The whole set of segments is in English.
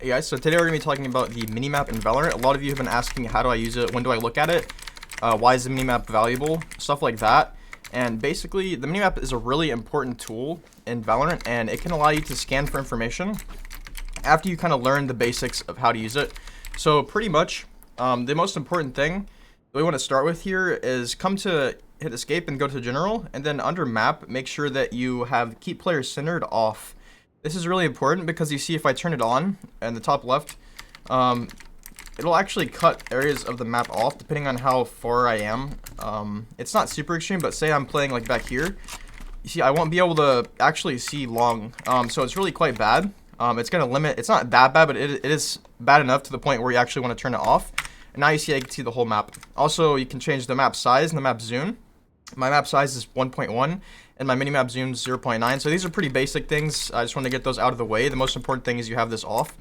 Hey guys, so today we're going to be talking about the minimap in Valorant. A lot of you have been asking, how do I use it? When do I look at it? Why is the minimap valuable? Stuff like that. And basically, the minimap is a really important tool in Valorant, and it can allow you to scan for information after you kind of learn the basics of how to use it. So pretty much, the most important thing that we want to start with here is hit escape and go to general, and then under map, make sure that you have keep player centered off. This is really important because you see if I turn it on in the top left, it'll actually cut areas of the map off depending on how far I am. It's not super extreme, but say I'm playing like back here, you see I won't be able to actually see long. So it's really quite bad. It's going to limit, it's not that bad, but it is bad enough to the point where you actually want to turn it off. And now you see I can see the whole map. Also, you can change the map size and the map zoom. My map size is 1.1 and my minimap zoom is 0.9. So these are pretty basic things. I just want to get those out of the way. The most important thing is you have this off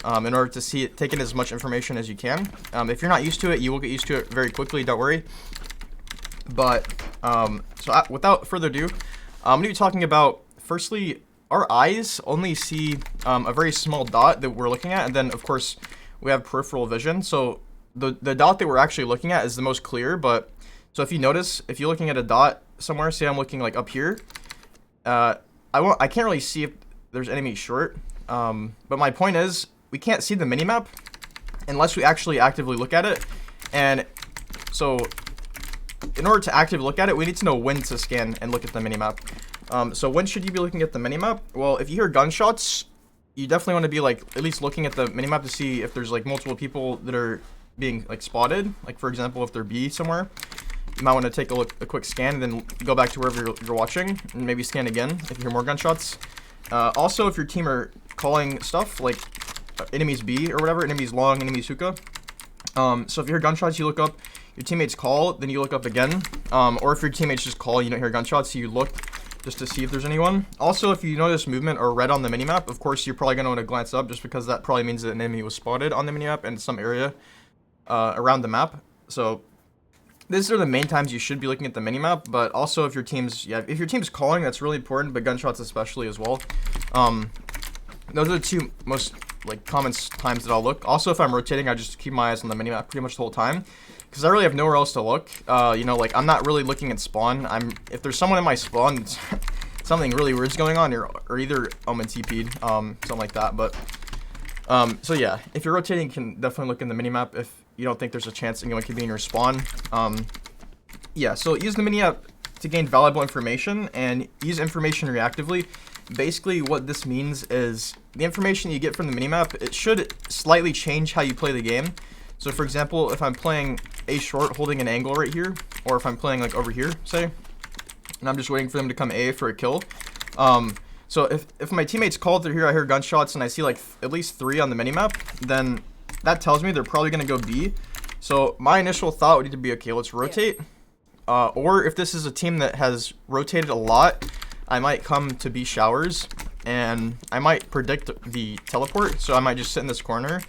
in order to see it, take in as much information as you can. If you're not used to it, you will get used to it very quickly. Don't worry. But without further ado, I'm going to be talking about, firstly, our eyes only see a very small dot that we're looking at. And then, of course, we have peripheral vision. So the dot that we're actually looking at is the most clear, but so if you notice, if you're looking at a dot somewhere, say I'm looking like up here, I can't really see if there's enemy short. But my point is, we can't see the minimap unless we actually actively look at it. And so in order to actively look at it, we need to know when to scan and look at the minimap. So when should you be looking at the minimap? Well, if you hear gunshots, you definitely want to be like at least looking at the minimap to see if there's like multiple people that are being like spotted. Like for example, if they're B somewhere, you might want to take a quick scan and then go back to wherever you're watching and maybe scan again if you hear more gunshots. Also, if your team are calling stuff like enemies B or whatever, enemies long, enemies hookah. So if you hear gunshots, you look up. Your teammates call, then you look up again. Or if your teammates just call, you don't hear gunshots, so you look just to see if there's anyone. Also, if you notice movement or red on the minimap, of course, you're probably going to want to glance up just because that probably means that an enemy was spotted on the minimap in some area around the map. So these are the main times you should be looking at the minimap, but also if your team's calling, that's really important, but gunshots especially as well. Those are the two most like common times that I'll look. Also, if I'm rotating, I just keep my eyes on the minimap pretty much the whole time because I really have nowhere else to look. You know, like I'm not really looking at spawn. If there's someone in my spawn, something really weird's going on, or either I'm in TP'd, something like that. But so yeah, if you're rotating, you can definitely look in the minimap if you don't think there's a chance anyone could be in your spawn. Yeah, so use the minimap to gain valuable information and use information reactively. Basically, what this means is the information you get from the minimap, it should slightly change how you play the game. So for example, if I'm playing A short holding an angle right here, or if I'm playing like over here, say, and I'm just waiting for them to come A for a kill. So if my teammates call through here, I hear gunshots and I see like at least 3 on the minimap, then that tells me they're probably going to go B. So my initial thought would need to be, okay, let's rotate. Or if this is a team that has rotated a lot, I might come to B showers and I might predict the teleport. So I might just sit in this corner,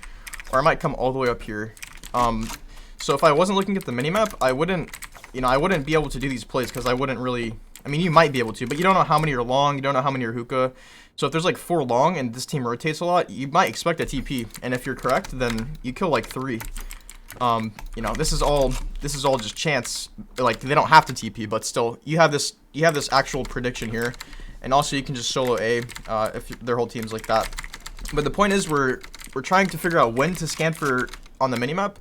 or I might come all the way up here. So if I wasn't looking at the minimap, I wouldn't be able to do these plays because I wouldn't really, I mean, you might be able to, but you don't know how many are long, you don't know how many are hookah. So if there's like 4 long and this team rotates a lot, you might expect a TP. And if you're correct, then you kill like 3. You know, this is all just chance. Like they don't have to TP, but still, you have this actual prediction here. And also you can just solo A if their whole team's like that. But the point is we're trying to figure out when to scan for on the minimap,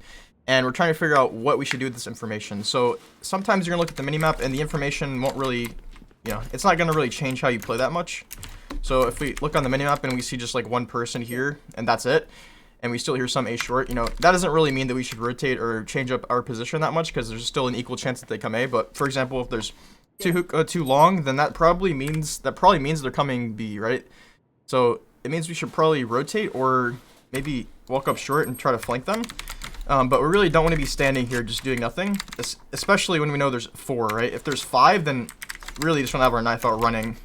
and we're trying to figure out what we should do with this information. So sometimes you're gonna look at the minimap and the information won't really, you know, it's not gonna really change how you play that much. So if we look on the minimap and we see just like one person here and that's it, and we still hear some A short, you know, that doesn't really mean that we should rotate or change up our position that much because there's still an equal chance that they come A. But for example, if there's too long, then that probably means they're coming B, right? So it means we should probably rotate or maybe walk up short and try to flank them. But we really don't want to be standing here just doing nothing, especially when we know there's 4, right? If there's 5, then really just want to have our knife out running.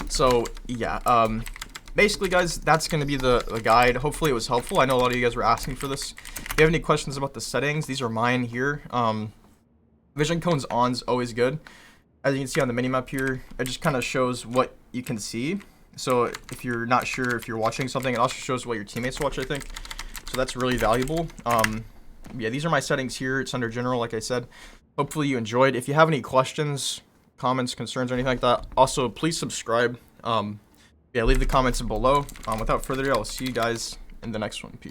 So yeah, basically guys, that's going to be the guide. Hopefully it was helpful. I know a lot of you guys were asking for this. If you have any questions about the settings, these are mine here. Vision cones on is always good. As you can see on the minimap here, it just kind of shows what you can see. So if you're not sure if you're watching something, it also shows what your teammates watch, I think. So that's really valuable. Yeah, these are my settings here. It's under general, like I said. Hopefully you enjoyed. If you have any questions, comments, concerns, or anything like that, also please subscribe. Yeah, leave the comments below. Without further ado, I'll see you guys in the next one. Peace.